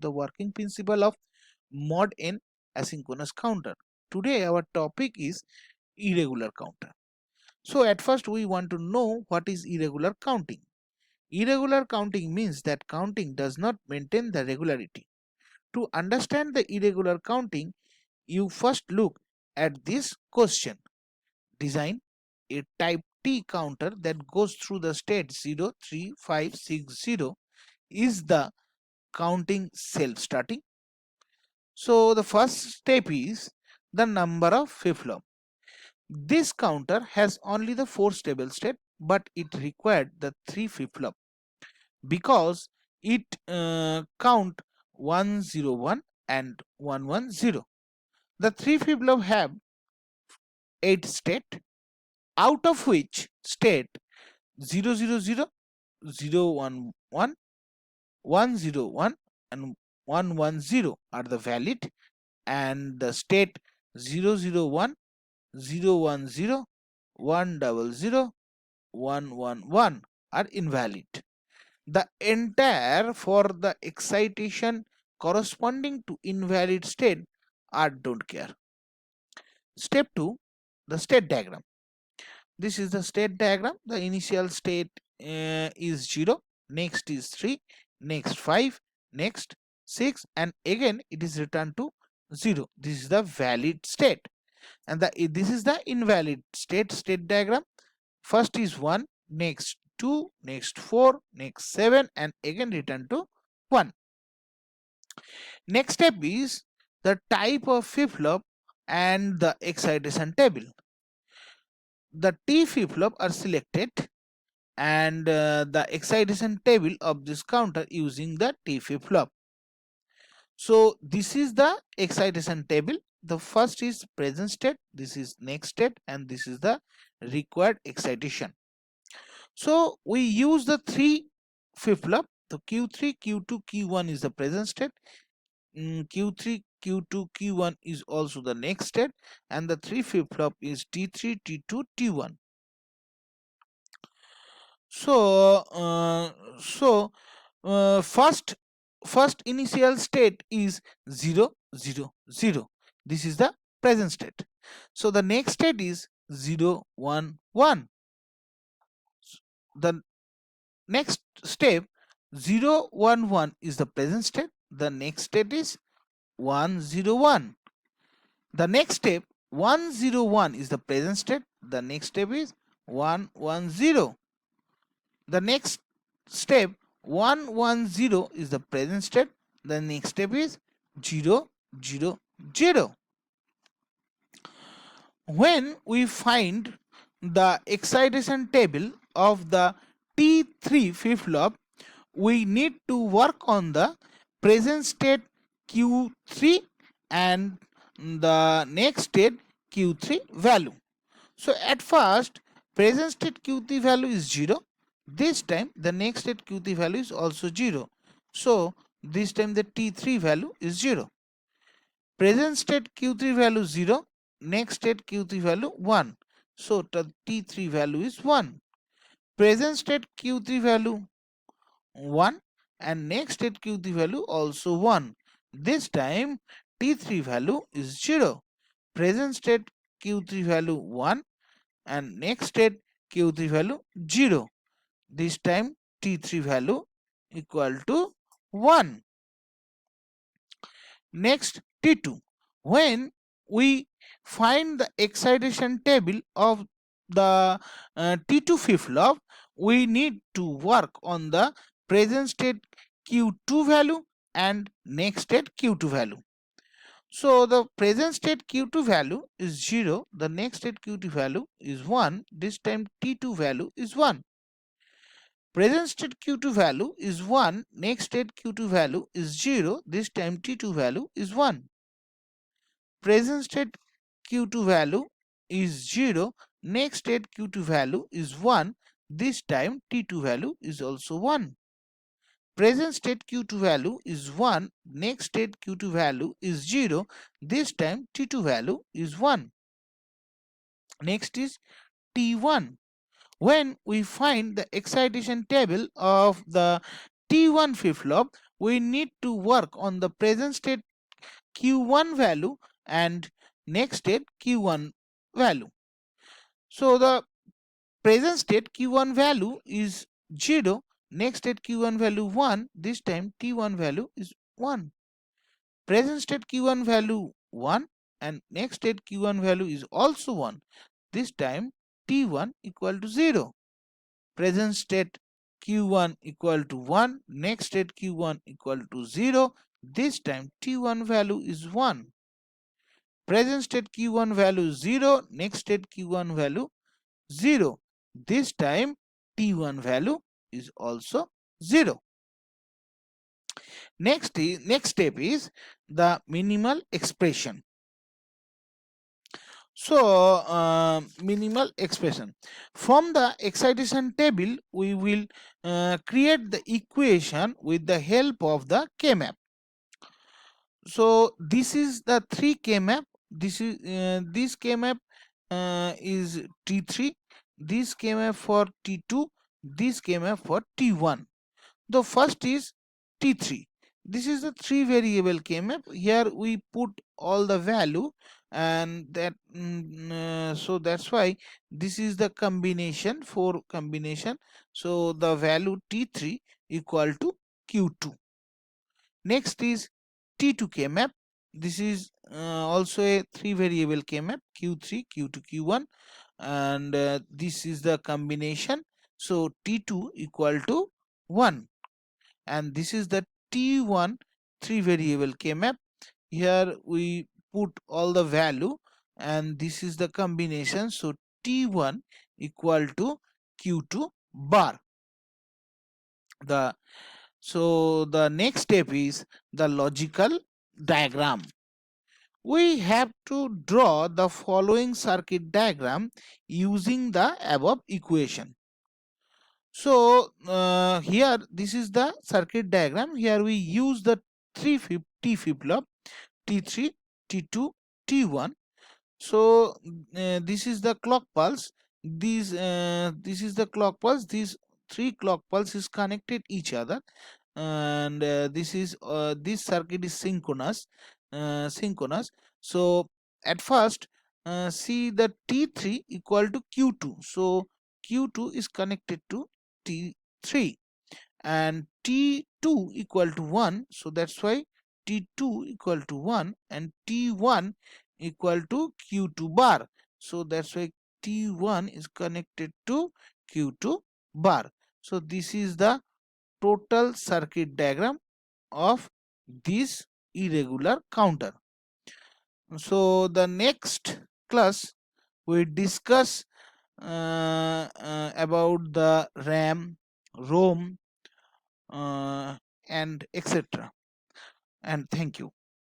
the working principle of mod n asynchronous counter. Today our topic is irregular counter. So at first we want to know what is irregular counting. Irregular counting means that counting does not maintain the regularity. To understand the irregular counting, you first look at this question. Design a type T counter that goes through the state 0, 3, 5, 6, 0. Is the counting self-starting? So the first step is the number of flip-flop. This counter has only the 4 stable state, but it required the 3 flip-flop because it count 101 and 110. The 3 flip-flop have 8 state, out of which state 000, 011, 101 and 110 are the valid, and the state 001, 010, 100, 111 are invalid. The entire for the excitation corresponding to invalid state are don't care. Step 2, the state diagram. This is the state diagram. The initial state is 0, next is 3, next 5, next 6, and again it is returned to 0. This is the valid state, and this is the invalid state diagram. First is 1, next 2, next 4, next 7, and again return to 1. Next step is the type of flip-flop and the excitation table. The T flip-flop are selected and the excitation table of this counter using the T flip-flop. So this is the excitation table. The first is present state, this is next state, and this is the required excitation. So we use the 3 flip-flop. The Q3, Q2, Q1 is the present state. Q3, Q2, Q1 is also the next state, and the 3 flip-flop is T3, T2, T1. First initial state is 0, 0, 0. This is the present state. So the next state is 0, 1, 1. The next step 0, 1, 1 is the present state. The next state is 1, 0, 1. The next step 1, 0, 1 is the present state. The next step is 1, 1, 0. The next step 1, 1, 0 is the present state. The next step is 0, 0, 0. When we find the excitation table of the T3 flip-flop, we need to work on the present state Q3 and the next state Q3 value. So at first present state Q3 value is 0. This time the next state Q3 value is also 0. So this time the T3 value is 0. Present state Q3 value 0. Next state Q3 value 1. So the T3 value is 1. Present state Q3 value 1 and next state Q3 value also 1. This time T3 value is 0. Present state Q3 value 1 and next state Q3 value 0. This time T3 value equal to 1. Next T2. When we find the excitation table of the T2 flip-flop, we need to work on the present state Q2 value and next state Q2 value. So the present state Q2 value is 0, the next state Q2 value is 1, this time T2 value is 1. Present state Q2 value is 1, next state Q2 value is 0, this time T2 value is 1. Present state Q2 value is 0, next state Q2 value is 1, this time T2 value is also 1. Present state Q2 value is 1, next state Q2 value is 0, this time T2 value is 1. Next is T1. When we find the excitation table of the T1 flip-flop, we need to work on the present state Q1 value and next state Q1 value. So the present state Q1 value is 0, next state Q1 value 1, this time T1 value is 1. Present state Q1 value 1 and next state Q1 value is also 1. This time T1 equal to 0. Present state Q1 equal to 1, next state Q1 equal to 0. This time T1 value is 1. Present state Q1 value 0, next state Q1 value 0. This time T1 value is also 0. Next step is the minimal expression. So minimal expression. From the excitation table, we will create the equation with the help of the K-map. So this is the 3 K-map. This K-map is T3. This K-map for T2. This K-map for T1. The first is T3. This is the 3 variable K-map. Here we put all the value, and that so that's why this is the combination, 4 combination. So the value T3 equal to Q2. Next is T2 K-map. This is also a 3 variable K-map, Q3, Q2, Q1, and this is the combination. So T2 equal to 1. And this is the T1 3 variable K-map. Here we put all the value, and this is the combination. So T1 equal to Q2 bar. So the next step is the logical diagram. We have to draw the following circuit diagram using the above equation. So here this is the circuit diagram. Here we use the 350 flip-flop, T3, T2, T1. So this is the clock pulse. This is the clock pulse. These 3 clock pulse is connected each other, and this circuit is synchronous. So at first, see the T3 equal to Q2. So Q2 is connected to T3, and T2 equal to 1. So that's why T2 equal to 1, and T1 equal to Q2 bar. So that's why T1 is connected to Q2 bar. So this is the total circuit diagram of this irregular counter. So the next class we discuss about the RAM, ROM, and etc. And thank you.